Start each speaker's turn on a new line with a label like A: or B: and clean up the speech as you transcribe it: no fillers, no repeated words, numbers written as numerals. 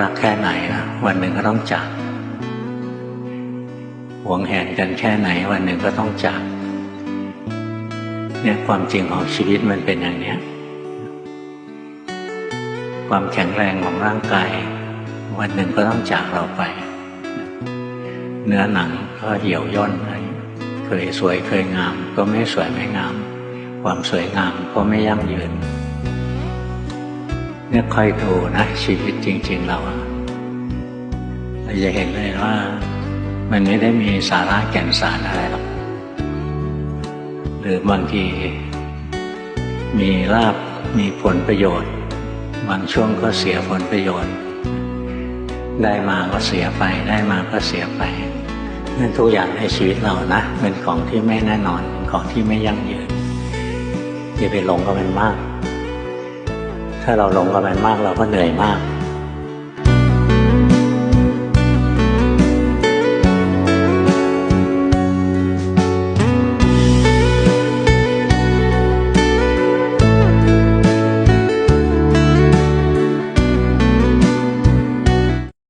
A: รักแค่ไหนนะวันหนึ่งก็ต้องจากหวงแหนกันแค่ไหนวันหนึ่งก็ต้องจากเนี่ยความจริงของชีวิตมันเป็นอย่างนี้ความแข็งแรงของร่างกายวันหนึ่งก็ต้องจากเราไปเนื้อหนังก็เหี่ยวย่นไปเคยสวยเคยงามก็ไม่สวยไม่งามความสวยงามก็ไม่ยั่งยืนเนี่ยค่อยดูนะชีวิตจริงๆเราจะเห็นเลยว่ามันไม่ได้มีสาระแก่นสารอะไรหรอกหรือบางทีมีลาภมีผลประโยชน์บางช่วงก็เสียผลประโยชน์ได้มาก็เสียไปได้มาก็เสียไปนั่นทุกอย่างในชีวิตเรานะเป็นของที่ไม่แน่นอนเป็นของที่ไม่ยั่งยืนอย่าไปหลงกับมันมากถ้าเราหลงกับมันมากเราก็เหนื่อยมาก